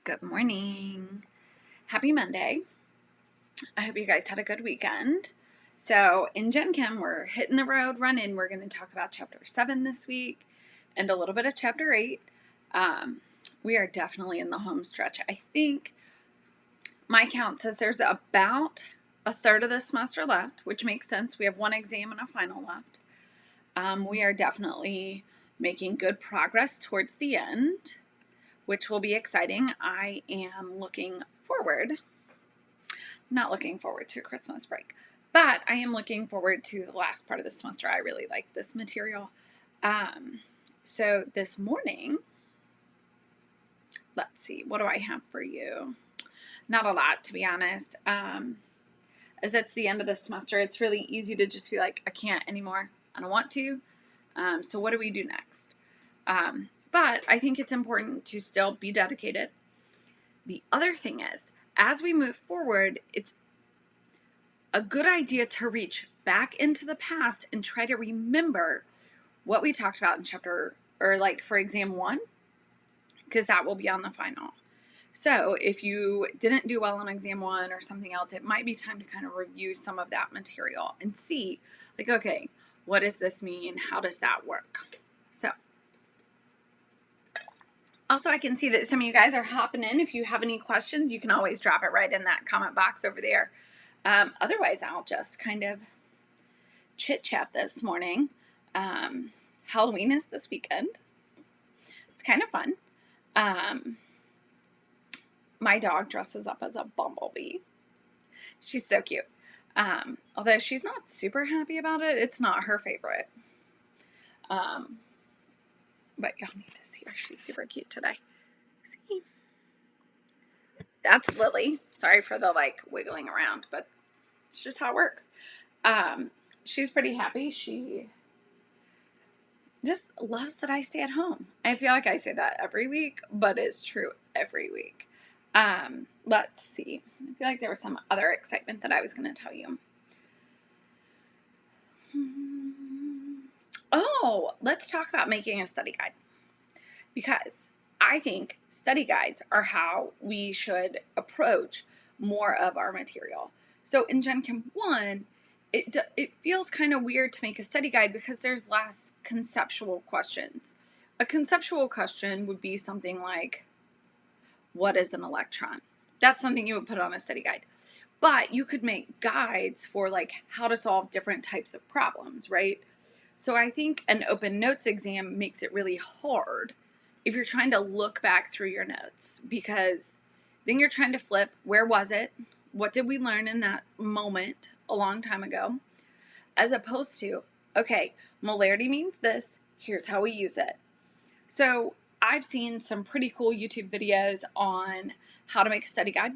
Good morning. Happy Monday. I hope you guys had a good weekend. So in Gen Chem, we're hitting the road running. We're going to talk about Chapter 7 this week and a little bit of Chapter 8. We are definitely in the home stretch. I think my count says there's about a third of the semester left, which makes sense. We have one exam and a final left. We are definitely making good progress towards the end, which will be exciting. I am looking forward, not looking forward to Christmas break, but I am looking forward to the last part of the semester. I really like this material. So this morning, let's see, what do I have for you? Not a lot, to be honest. As it's the end of the semester, it's really easy to just be like, I can't anymore. I don't want to. So what do we do next? But I think it's important to still be dedicated. The other thing is, as we move forward, it's a good idea to reach back into the past and try to remember what we talked about in for exam 1, because that will be on the final. So if you didn't do well on exam 1 or something else, it might be time to kind of review some of that material and see, like, okay, what does this mean? How does that work? So also, I can see that some of you guys are hopping in. If you have any questions, you can always drop it right in that comment box over there. Otherwise, I'll just kind of chit-chat this morning. Halloween is this weekend. It's kind of fun. My dog dresses up as a bumblebee. She's so cute. Although she's not super happy about it. It's not her favorite. But y'all need to see her. She's super cute today. See? That's Lily. Sorry for the wiggling around, but it's just how it works. She's pretty happy. She just loves that I stay at home. I feel like I say that every week, but it's true every week. Let's see. I feel like there was some other excitement that I was going to tell you. Oh, let's talk about making a study guide, because I think study guides are how we should approach more of our material. So in Gen Chem 1, it feels kind of weird to make a study guide because there's less conceptual questions. A conceptual question would be something like, what is an electron? That's something you would put on a study guide. But you could make guides for how to solve different types of problems, right? So I think an open notes exam makes it really hard if you're trying to look back through your notes, because then you're trying to flip, where was it? What did we learn in that moment a long time ago? As opposed to, okay, molarity means this, here's how we use it. So I've seen some pretty cool YouTube videos on how to make a study guide.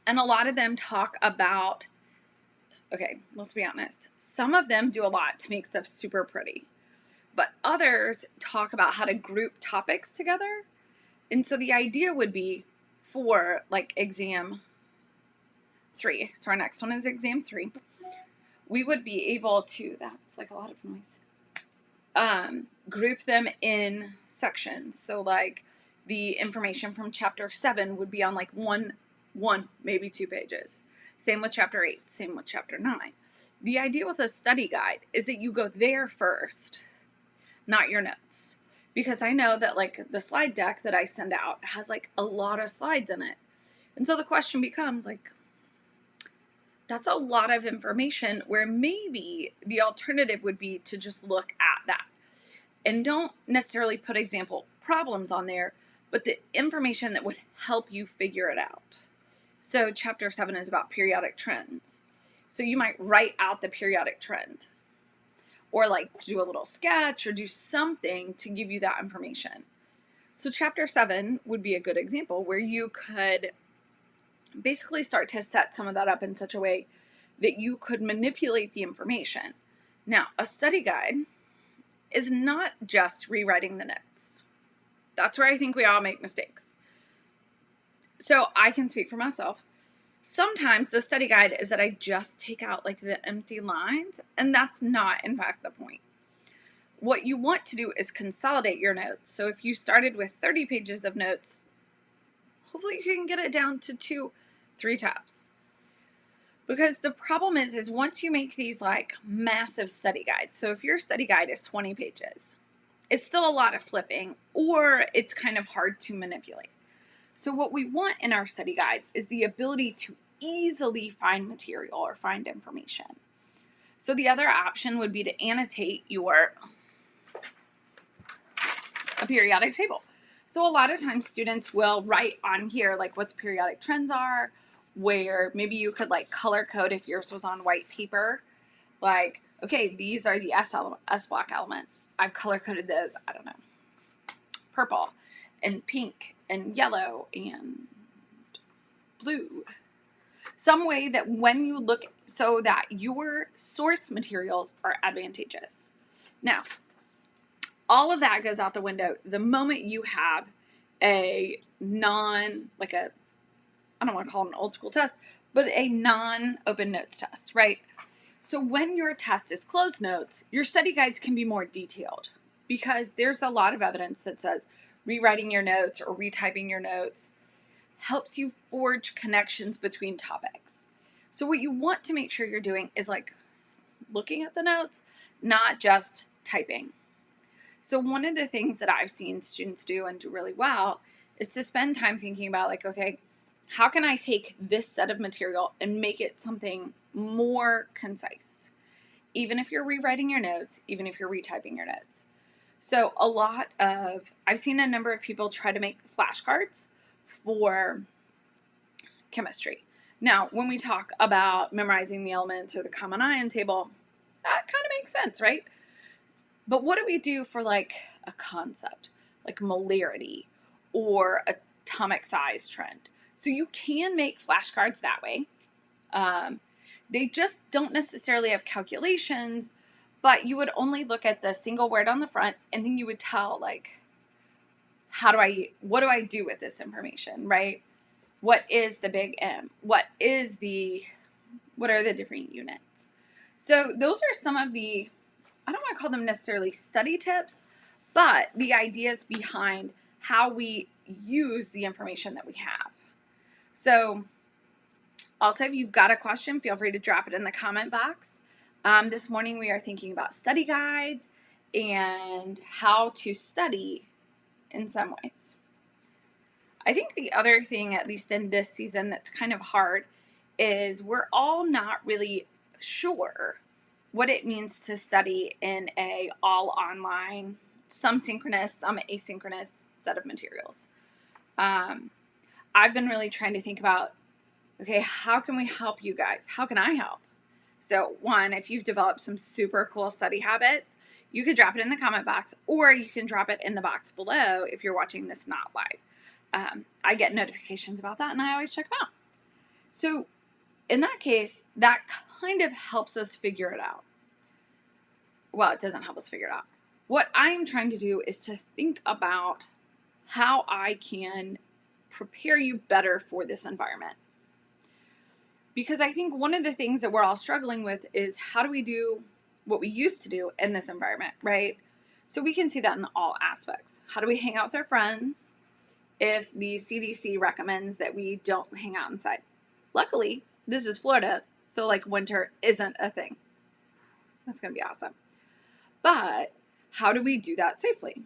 And a lot of them talk about, okay, let's be honest, some of them do a lot to make stuff super pretty, but others talk about how to group topics together. And so the idea would be for exam 3, so our next one is exam 3, we would be able to, that's a lot of noise, group them in sections. So the information from chapter 7 would be on one, maybe 2 pages. Same with chapter 8, same with chapter 9. The idea with a study guide is that you go there first, not your notes. Because I know that the slide deck that I send out has a lot of slides in it. And so the question becomes that's a lot of information, where maybe the alternative would be to just look at that. And don't necessarily put example problems on there, but the information that would help you figure it out. So chapter 7 is about periodic trends. So you might write out the periodic trend, or do a little sketch or do something to give you that information. So chapter 7 would be a good example where you could basically start to set some of that up in such a way that you could manipulate the information. Now, a study guide is not just rewriting the notes. That's where I think we all make mistakes. So I can speak for myself. Sometimes the study guide is that I just take out the empty lines, and that's not, in fact, the point. What you want to do is consolidate your notes. So if you started with 30 pages of notes, hopefully you can get it down to 2-3 tabs. Because the problem is once you make these like massive study guides, so if your study guide is 20 pages, it's still a lot of flipping, or it's kind of hard to manipulate. So what we want in our study guide is the ability to easily find material or find information. So the other option would be to annotate a periodic table. So a lot of times students will write on here like what the periodic trends are, where maybe you could like color code if yours was on white paper. Like, okay, these are the S block elements. I've color coded those, I don't know, purple and pink and yellow and blue. Some way that when you look, so that your source materials are advantageous. Now, all of that goes out the window the moment you have I don't want to call it an old school test, but a non-open notes test, right? So when your test is closed notes, your study guides can be more detailed because there's a lot of evidence that says rewriting your notes or retyping your notes helps you forge connections between topics. So what you want to make sure you're doing is like looking at the notes, not just typing. So one of the things that I've seen students do and do really well is to spend time thinking about like, okay, how can I take this set of material and make it something more concise? Even if you're rewriting your notes, even if you're retyping your notes. So I've seen a number of people try to make flashcards for chemistry. Now, when we talk about memorizing the elements or the common ion table, that kind of makes sense, right? But what do we do for like a concept, like molarity or atomic size trend? So you can make flashcards that way. They just don't necessarily have calculations, but you would only look at the single word on the front, and then you would tell like, what do I do with this information, right? What is the big M? What are the different units? So those are some of the, I don't want to call them necessarily study tips, but the ideas behind how we use the information that we have. So also, if you've got a question, feel free to drop it in the comment box. This morning we are thinking about study guides and how to study in some ways. I think the other thing, at least in this season, that's kind of hard is we're all not really sure what it means to study in a all online, some synchronous, some asynchronous set of materials. I've been really trying to think about, okay, how can we help you guys? How can I help? So one, if you've developed some super cool study habits, you could drop it in the comment box, or you can drop it in the box below if you're watching this not live. I get notifications about that, and I always check them out. So in that case, that kind of helps us figure it out. Well, it doesn't help us figure it out. What I'm trying to do is to think about how I can prepare you better for this environment. Because I think one of the things that we're all struggling with is how do we do what we used to do in this environment, right? So we can see that in all aspects. How do we hang out with our friends if the CDC recommends that we don't hang out inside? Luckily, this is Florida, so like winter isn't a thing. That's going to be awesome. But how do we do that safely?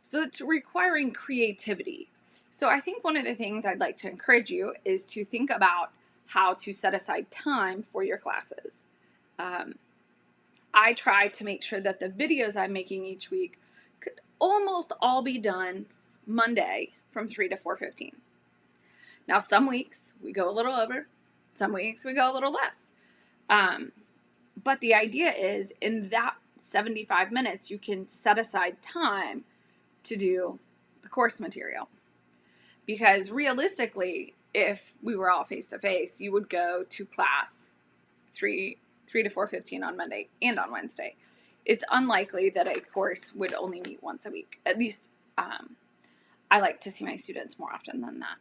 So it's requiring creativity. So I think one of the things I'd like to encourage you is to think about how to set aside time for your classes. I try to make sure that the videos I'm making each week could almost all be done Monday from 3 to 4:15. Now, some weeks we go a little over, some weeks we go a little less. But the idea is in that 75 minutes, you can set aside time to do the course material. Because realistically, if we were all face-to-face, you would go to class 3 to 4:15 on Monday and on Wednesday. It's unlikely that a course would only meet once a week. At least I like to see my students more often than that.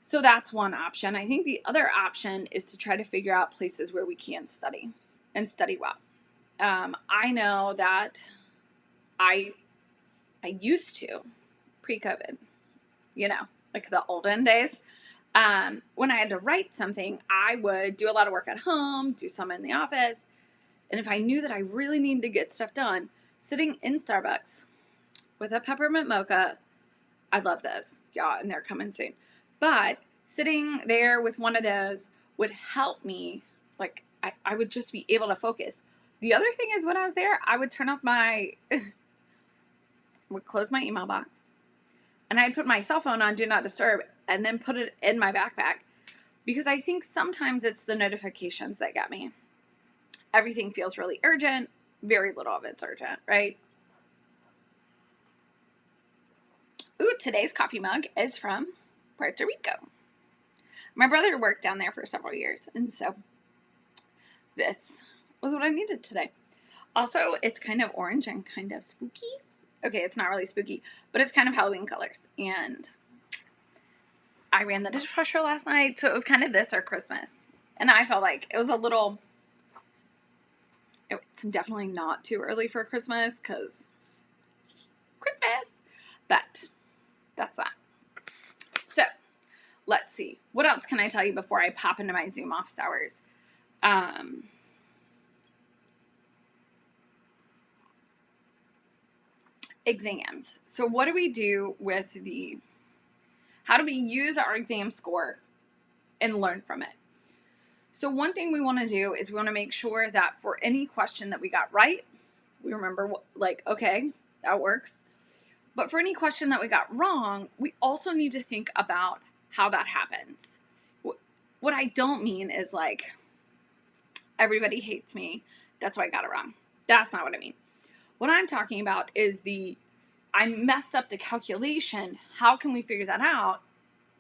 So that's one option. I think the other option is to try to figure out places where we can study and study well. I know that I used to, pre-COVID, like the olden days, when I had to write something, I would do a lot of work at home, do some in the office. And if I knew that I really needed to get stuff done, sitting in Starbucks with a peppermint mocha, I love those, y'all, and they're coming soon. But sitting there with one of those would help me, like, I would just be able to focus. The other thing is when I was there, I would turn off would close my email box, and I'd put my cell phone on Do Not Disturb and then put it in my backpack, because I think sometimes it's the notifications that get me. Everything feels really urgent. Very little of it's urgent, right? Ooh, today's coffee mug is from Puerto Rico. My brother worked down there for several years, and so this was what I needed today. Also, it's kind of orange and kind of spooky. Okay, it's not really spooky, but it's kind of Halloween colors. And I ran the dishwasher last night, so it was kind of this or Christmas. And I felt like it was a little... It's definitely not too early for Christmas, because Christmas! But that's that. So, let's see. What else can I tell you before I pop into my Zoom office hours? Exams. So what do we do with how do we use our exam score and learn from it? So one thing we want to do is we want to make sure that for any question that we got right, we remember, okay, that works. But for any question that we got wrong, we also need to think about how that happens. What I don't mean is like, everybody hates me, that's why I got it wrong. That's not what I mean. What I'm talking about is I messed up the calculation. How can we figure that out?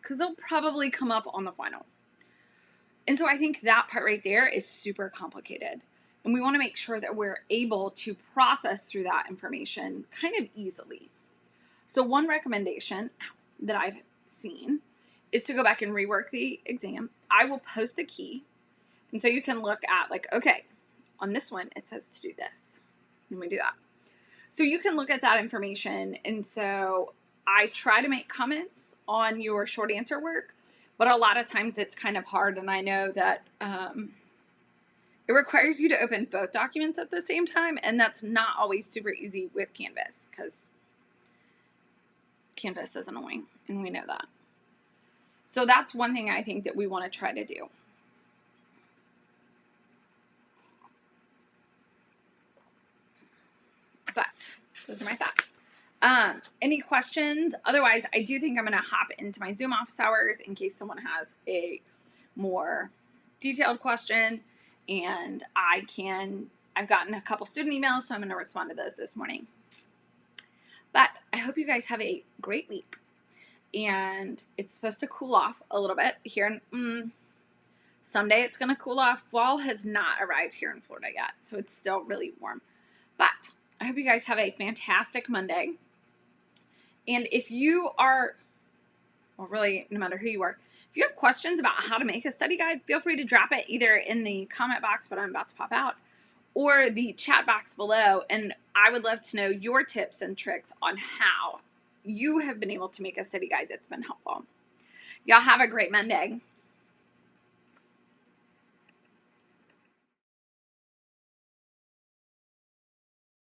Because it'll probably come up on the final. And so I think that part right there is super complicated. And we want to make sure that we're able to process through that information kind of easily. So one recommendation that I've seen is to go back and rework the exam. I will post a key. And so you can look at okay, on this one, it says to do this. And we do that. So you can look at that information. And so I try to make comments on your short answer work, but a lot of times it's kind of hard. And I know that it requires you to open both documents at the same time. And that's not always super easy with Canvas, because Canvas is annoying, and we know that. So that's one thing I think that we want to try to do. But those are my thoughts. Any questions? Otherwise, I do think I'm going to hop into my Zoom office hours in case someone has a more detailed question. And I've gotten a couple student emails, so I'm going to respond to those this morning. But I hope you guys have a great week. And it's supposed to cool off a little bit here. Someday it's going to cool off. Fall has not arrived here in Florida yet, so it's still really warm. But I hope you guys have a fantastic Monday. And if you are, well, really, no matter who you are, if you have questions about how to make a study guide, feel free to drop it either in the comment box, what I'm about to pop out, or the chat box below. And I would love to know your tips and tricks on how you have been able to make a study guide that's been helpful. Y'all have a great Monday.